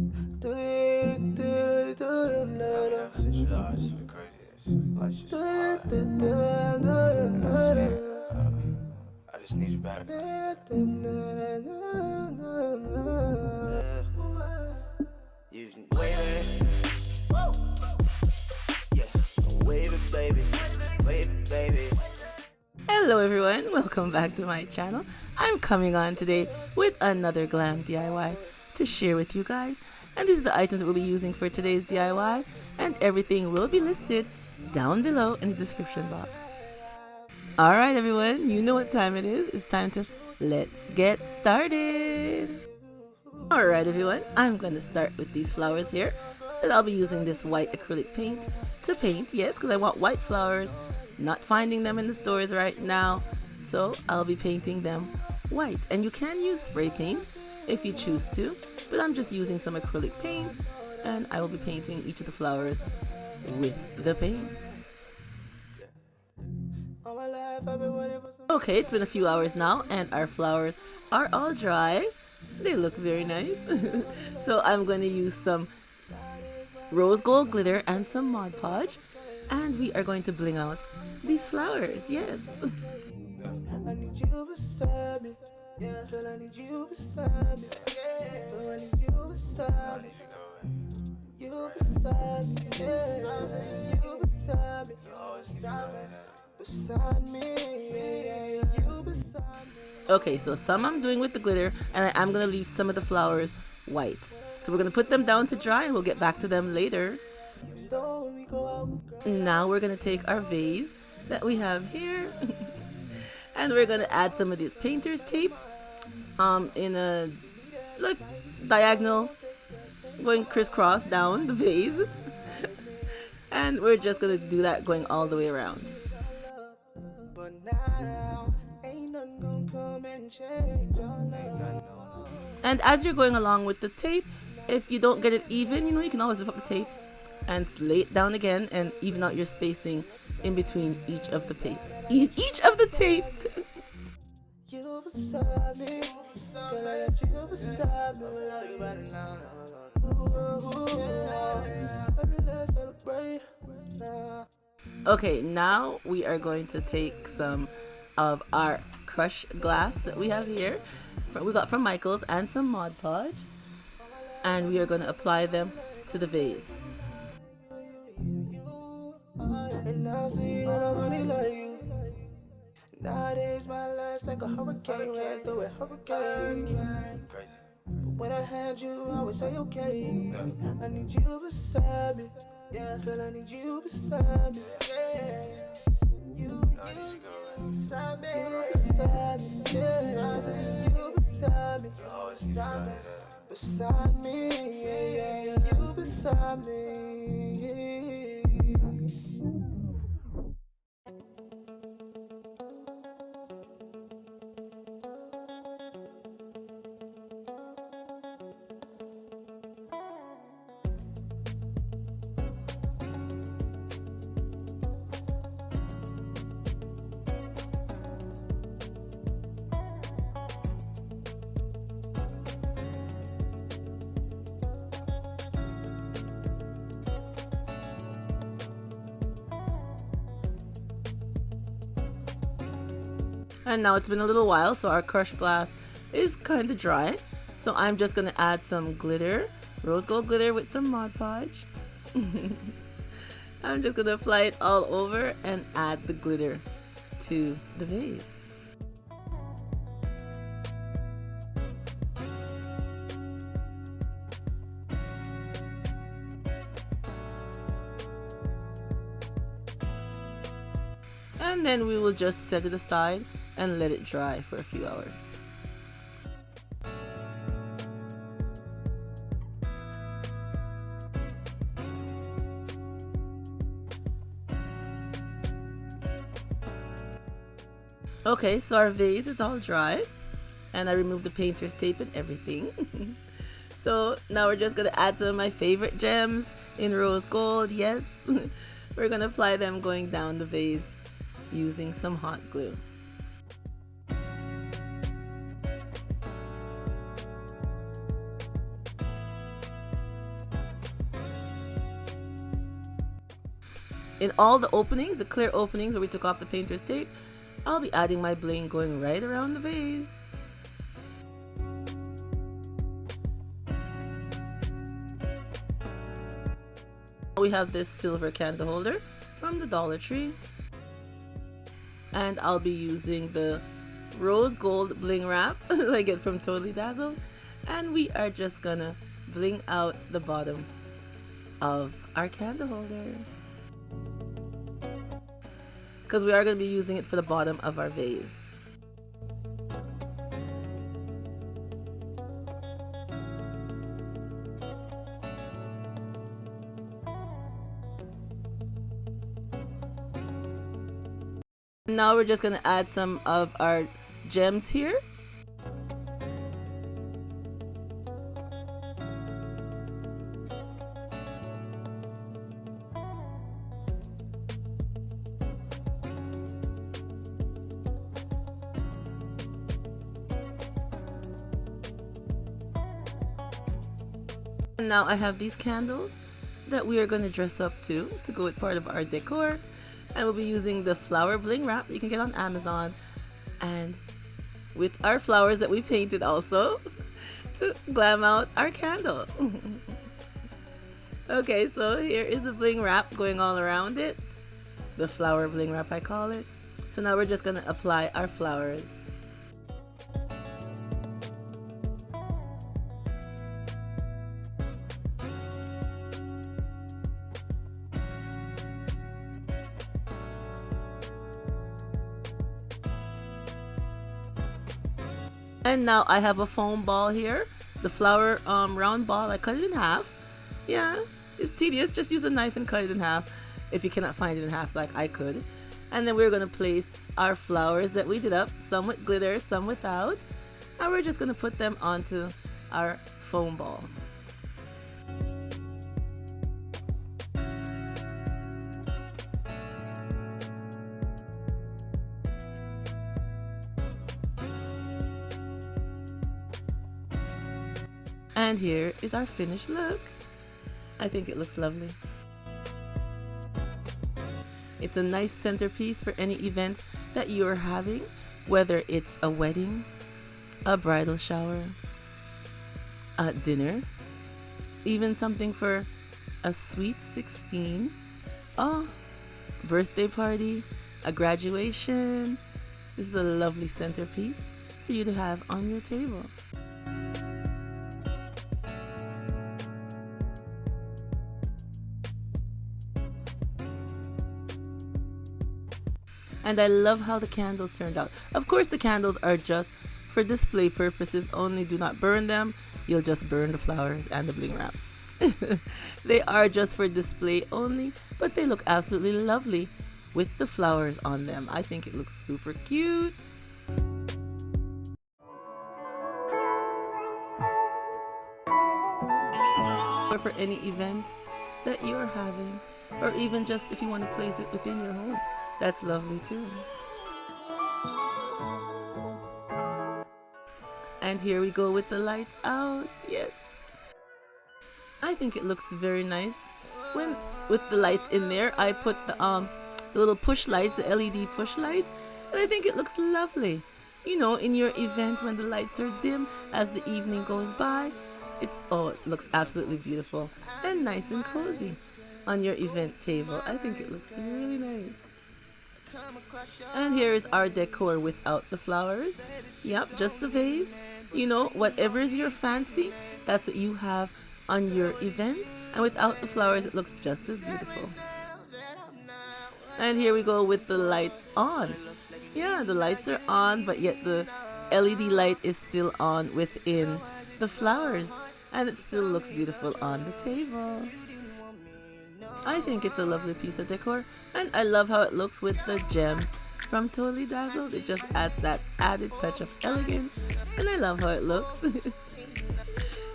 I just need you back. You can wave it. Yeah, wave it, baby. Wave it, baby. Hello everyone, welcome back to my channel. I'm coming on today with another Glam DIY to share with you guys. And these are the items that we'll be using for today's DIY, and everything will be listed down below in the description box. Alright everyone, you know what time it is. It's time to let's get started. Alright everyone, I'm going to start with these flowers here. And I'll be using this white acrylic paint to paint, yes, because I want white flowers. Not finding them in the stores right now, so I'll be painting them white. And you can use spray paint if you choose to, but I'm just using some acrylic paint, and I will be painting each of the flowers with the paint. Okay, it's been a few hours now, and our flowers are all dry. They look very nice. So I'm going to use some rose gold glitter and some Mod Podge, and we are going to bling out these flowers, yes. I need you beside me. Yeah, girl, I need you beside me. Yeah, I need you beside me. You beside me. Yeah, you beside me. Beside me. Yeah, you beside me. Okay, so some I'm doing with the glitter, and I'm gonna leave some of the flowers white. So we're gonna put them down to dry, and we'll get back to them later. Now we're gonna take our vase that we have here and we're gonna add some of this painter's tape in a diagonal, going crisscross down the vase. And we're just gonna do that going all the way around. And as you're going along with the tape, if you don't get it even, you can always lift up the tape and lay it down again and even out your spacing in between each of the tape. Each of the tape. Okay, now we are going to take some of our crushed glass that we have here. We got from Michael's, and some Mod Podge, and we are going to apply them to the vase. And I see that I'm running like you. Nowadays my life's like a hurricane, ran through a hurricane. Crazy. But when I had you, I would say okay. I need you beside me. Yeah, girl, I need you beside me. Yeah. You beside me. You beside me. Yeah. You beside me. Beside me. Yeah. You beside me. And now it's been a little while, so our crushed glass is kind of dry. So I'm just going to add some glitter, rose gold glitter with some Mod Podge. I'm just going to apply it all over and add the glitter to the vase. And then we will just set it aside and let it dry for a few hours. Okay, so our vase is all dry, and I removed the painter's tape and everything. So now we're just gonna add some of my favorite gems in rose gold. Yes, we're gonna apply them going down the vase using some hot glue. In all the openings, the clear openings where we took off the painter's tape, I'll be adding my bling going right around the vase. We have this silver candle holder from the Dollar Tree, and I'll be using the rose gold bling wrap I get from Totally Dazzled, and we are just gonna bling out the bottom of our candle holder because we are going to be using it for the bottom of our vase. Now we're just going to add some of our gems here. And now I have these candles that we are going to dress up to go with part of our decor. And we'll be using the flower bling wrap that you can get on Amazon, and with our flowers that we painted also to glam out our candle. Okay, so here is the bling wrap going all around it. The flower bling wrap, I call it. So now we're just going to apply our flowers. And now I have a foam ball here, the flower round ball. I cut it in half. Yeah, it's tedious. Just use a knife and cut it in half if you cannot find it in half like I could. And then we're going to place our flowers that we did up, some with glitter, some without. And we're just going to put them onto our foam ball. And here is our finished look. I think it looks lovely. It's a nice centerpiece for any event that you're having, whether it's a wedding, a bridal shower, a dinner, even something for a sweet 16, a birthday party, a graduation. This is a lovely centerpiece for you to have on your table. And I love how the candles turned out. Of course, the candles are just for display purposes only. Do not burn them. You'll just burn the flowers and the bling wrap. They are just for display only, but they look absolutely lovely with the flowers on them. I think it looks super cute. Or for any event that you are having, or even just if you want to place it within your home. That's lovely too. And here we go with the lights out. Yes. I think it looks very nice. When with the lights in there, I put the little push lights, the LED push lights, and I think it looks lovely. You know, in your event when the lights are dim as the evening goes by, it looks absolutely beautiful and nice and cozy on your event table. I think it looks really nice. And here is our decor without the flowers. Yep, just the vase. You know, whatever is your fancy, that's what you have on your event. And without the flowers, it looks just as beautiful. And here we go with the lights on. Yeah, the lights are on, but yet the LED light is still on within the flowers. And it still looks beautiful on the table. I think it's a lovely piece of decor, and I love how it looks with the gems from Totally Dazzled. It just adds that added touch of elegance, and I love how it looks.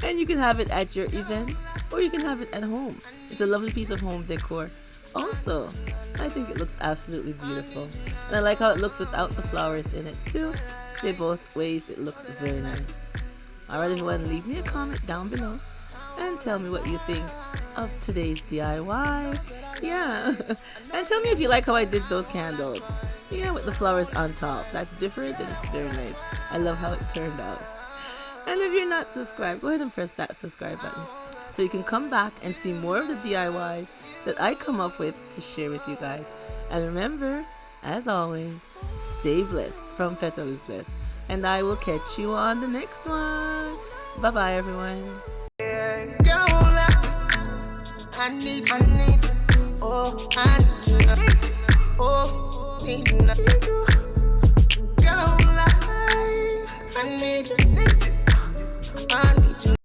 And you can have it at your event, or you can have it at home. It's a lovely piece of home decor. Also, I think it looks absolutely beautiful, and I like how it looks without the flowers in it too. They both ways it looks very nice. Alright everyone, leave me a comment down below. and tell me what you think of today's DIY. Yeah. And tell me if you like how I did those candles. Yeah, with the flowers on top. That's different and it's very nice. I love how it turned out. And if you're not subscribed, go ahead and press that subscribe button so you can come back and see more of the DIYs that I come up with to share with you guys. And remember, as always, stay blessed from Petalisbless. And I will catch you on the next one. Bye-bye, everyone. Girl, I need you. Oh, I need you. Oh, need you. Girl, I need you. I need you.